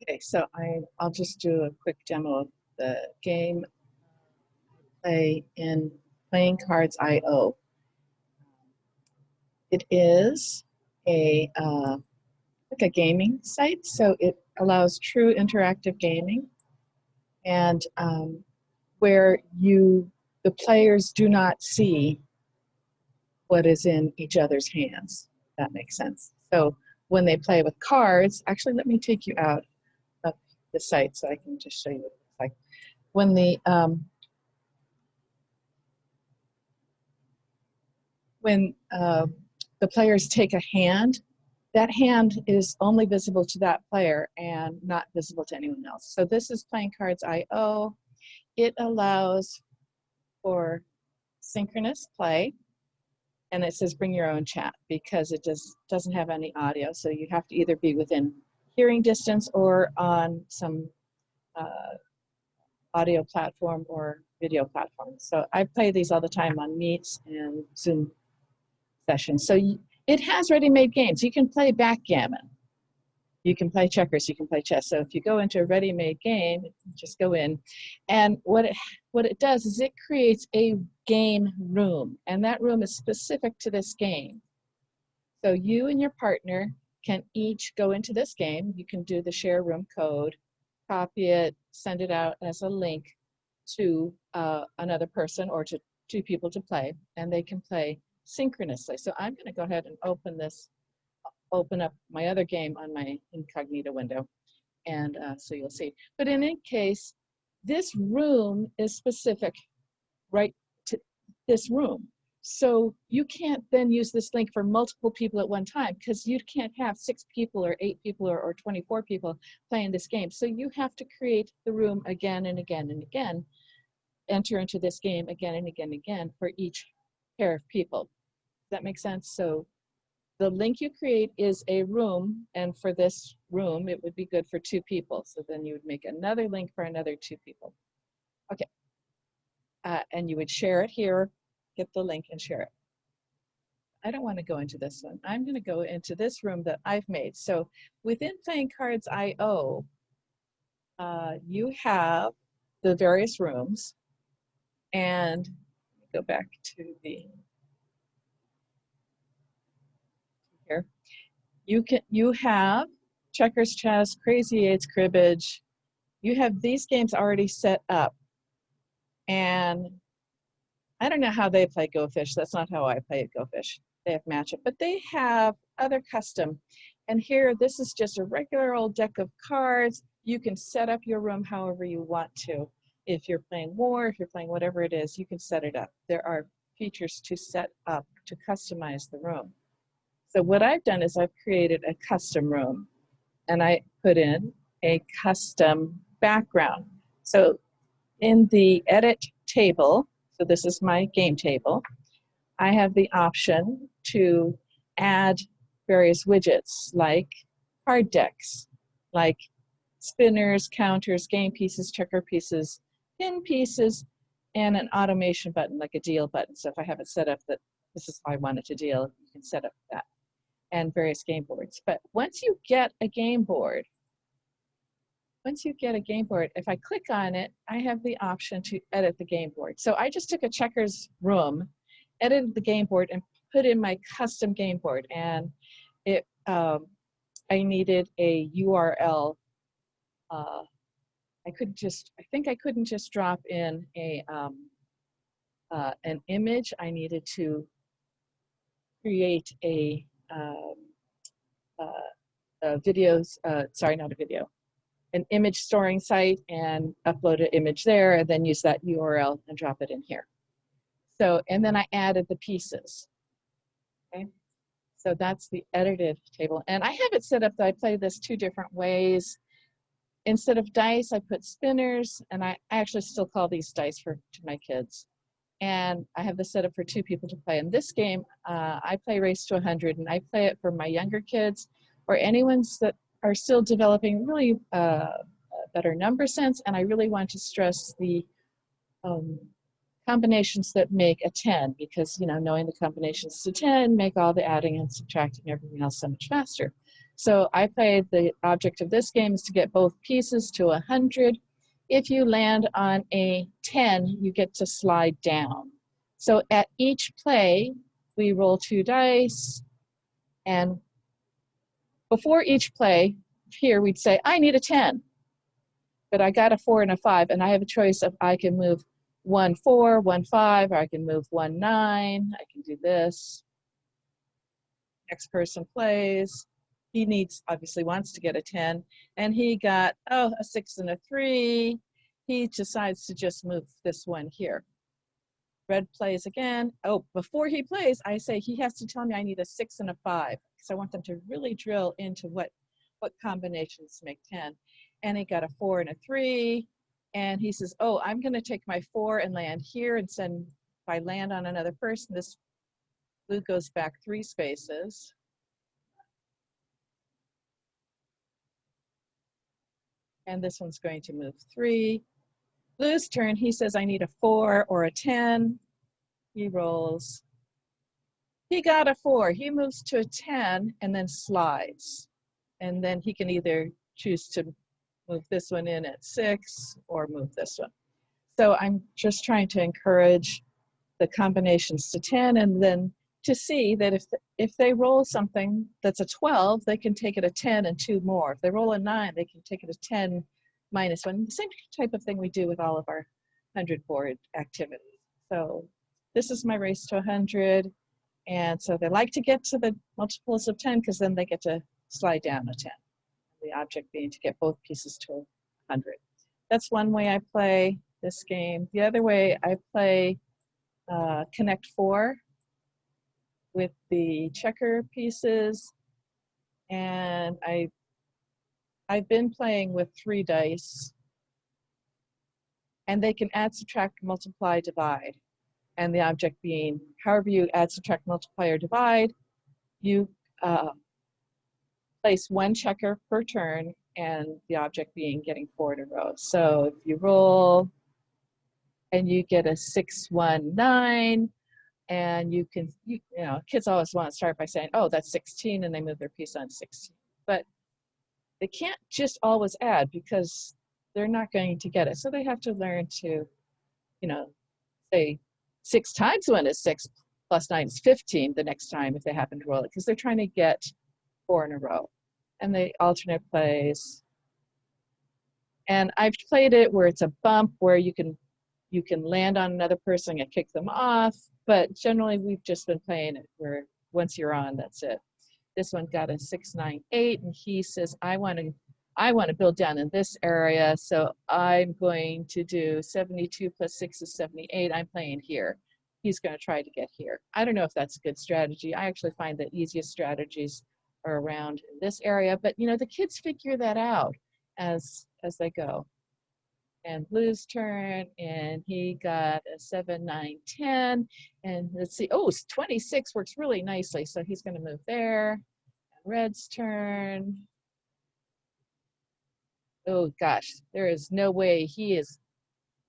Okay, so I'll just do a quick demo of the game I play in Playing Cards IO. It is like a gaming site, so it allows true interactive gaming, and where the players do not see what is in each other's hands. If that makes sense. So when they play with cards, actually, let me take you out of the site so I can just show you what it looks like. When the players take a hand, that hand is only visible to that player and not visible to anyone else. So this is Playing Cards IO. It allows for synchronous play, and it says bring your own chat because it doesn't have any audio. So you have to either be within hearing distance or on some audio platform or video platform. So I play these all the time on Meets and Zoom sessions. So it has ready-made games. You can play backgammon. You can play checkers, you can play chess. So if you go into a ready-made game, just go in. And what it does is it creates a game room, and that room is specific to this game. So you and your partner can each go into this game. You can do the share room code, copy it, send it out as a link to another person or to two people to play, and they can play synchronously. So I'm going to go ahead and open up my other game on my incognito window, and so you'll see. But in any case, this room is specific right to this room. So you can't then use this link for multiple people at one time because you can't have 6 people or 8 people or 24 people playing this game. So you have to create the room again and again and again, enter into this game again and again and again for each pair of people. Does that make sense? So the link you create is a room, and for this room, it would be good for 2 people. So then you would make another link for another 2 people. Okay, and you would share it here, get the link and share it. I don't want to go into this one. I'm going to go into this room that I've made. So within Playing Cards IO, you have the various rooms, and go back to the here. You have checkers, chess, crazy eights, cribbage. You have these games already set up, and I don't know how they play Go Fish. That's not how I play at Go Fish. They have matchup, but they have other custom. And here, this is just a regular old deck of cards. You can set up your room however you want to. If you're playing war, if you're playing whatever it is, you can set it up. There are features to set up to customize the room. So what I've done is I've created a custom room, and I put in a custom background. So in the edit table, so this is my game table, I have the option to add various widgets like card decks, like spinners, counters, game pieces, checker pieces, pin pieces, and an automation button like a deal button. So if I have it set up that this is how I want it to deal, you can set up that, and various game boards. But once you get a game board, if I click on it, I have the option to edit the game board. So I just took a checkers room, edited the game board, and put in my custom game board. And it, I needed a URL. I think I couldn't just drop in an image. I needed to create an image storing site and upload an image there, and then use that URL and drop it in here. So, and then I added the pieces. Okay, so that's the edited table. And I have it set up that I play this 2 different ways. Instead of dice, I put spinners, and I actually still call these dice to my kids. And I have this set up for 2 people to play. In this game, I play Race to 100, and I play it for my younger kids or anyone that are still developing really better number sense, and I really want to stress the combinations that make a 10, because knowing the combinations to 10 make all the adding and subtracting and everything else so much faster. So I played the object of this game is to get both pieces to 100. If you land on a 10, you get to slide down. So at each play, we roll 2 dice, and before each play, here we'd say, I need a 10, but I got a 4 and a 5, and I have a choice of I can move 1 4, 1 5, or I can move 1 9. I can do this. Next person plays. He obviously wants to get a 10, and he got, a 6 and a 3. He decides to just move this one here. Red plays again. Oh, before he plays, I say he has to tell me I need a 6 and a 5, because I want them to really drill into what combinations make 10. And he got a 4 and a 3, and he says, oh, I'm going to take my 4 and land here, and send, if I land on another person, this blue goes back 3 spaces. And this one's going to move 3. Blue's turn, he says I need a 4 or a 10. He rolls. He got a 4. He moves to a 10 and then slides. And then he can either choose to move this one in at 6 or move this one. So I'm just trying to encourage the combinations to 10, and then to see that if they roll something that's a 12, they can take it a 10 and 2 more. If they roll a 9, they can take it a 10 minus 1. The same type of thing we do with all of our 100 board activities. So this is my race to 100. And so they like to get to the multiples of 10, because then they get to slide down a 10. The object being to get both pieces to 100. That's one way I play this game. The other way I play Connect 4 with the checker pieces, and I've been playing with 3 dice, and they can add, subtract, multiply, divide, and the object being however you add, subtract, multiply, or divide, you place 1 checker per turn, and the object being getting 4 in a row. So if you roll and you get a 6 1 9, and you can, kids always want to start by saying, oh, that's 16, and they move their piece on 16. But they can't just always add, because they're not going to get it. So they have to learn to, say 6 times 1 is 6 plus 9 is 15 the next time if they happen to roll it, because they're trying to get 4 in a row. And they alternate plays. And I've played it where it's a bump, where you can land on another person and kick them off. But generally, we've just been playing it where once you're on, that's it. This one got a 6 9 8, and he says, I want to build down in this area, so I'm going to do 72 plus 6 is 78. I'm playing here. He's going to try to get here. I don't know if that's a good strategy. I actually find the easiest strategies are around in this area, but the kids figure that out as they go. And Blue's turn, and he got a 7 9 10, and let's see, 26 works really nicely, so he's going to move there. Red's turn. Oh gosh, there is no way he is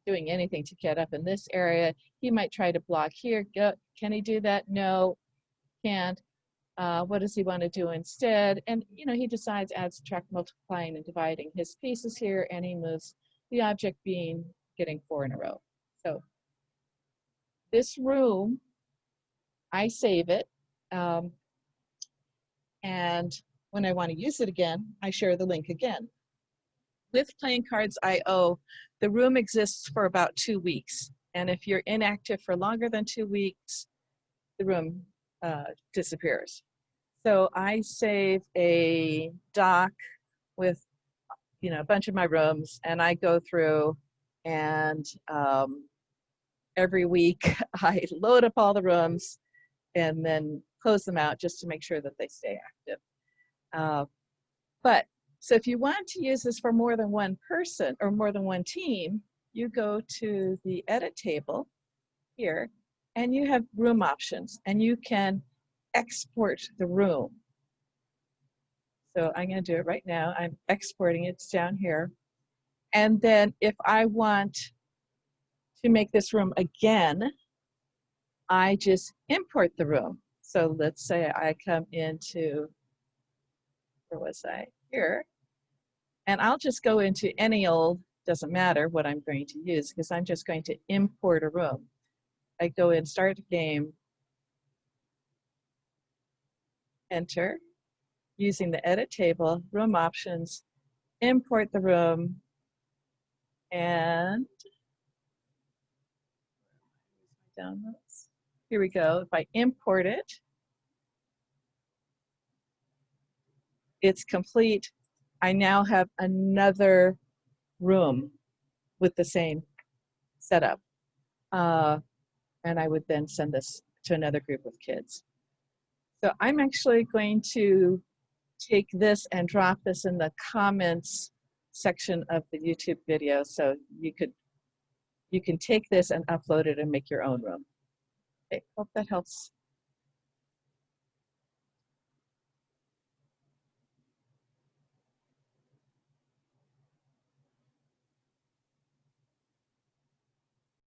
doing anything to get up in this area. He might try to block here. Can he do that? No, can't. What does he want to do instead? And he decides add, subtract, multiplying, and dividing his pieces here, and he moves the object being getting 4 in a row. So this room, I save it, and when I want to use it again, I share the link again. With Playing Cards IO, the room exists for about 2 weeks, and if you're inactive for longer than 2 weeks, the room disappears. So I save a doc with a bunch of my rooms, and I go through, and every week I load up all the rooms and then close them out just to make sure that they stay active. So if you want to use this for more than one person or more than one team, you go to the edit table here, and you have room options, and you can export the room. So I'm going to do it right now. I'm exporting it down here. And then if I want to make this room again, I just import the room. So let's say I come into where was I? Here. And I'll just go into any old, doesn't matter what I'm going to use, because I'm just going to import a room. I go in, start game, enter, using the edit table, room options, import the room, and downloads. Here we go. If I import it, it's complete. I now have another room with the same setup. And I would then send this to another group of kids. So I'm actually going to take this and drop this in the comments section of the YouTube video, so you can take this and upload it and make your own room. Okay, hope that helps.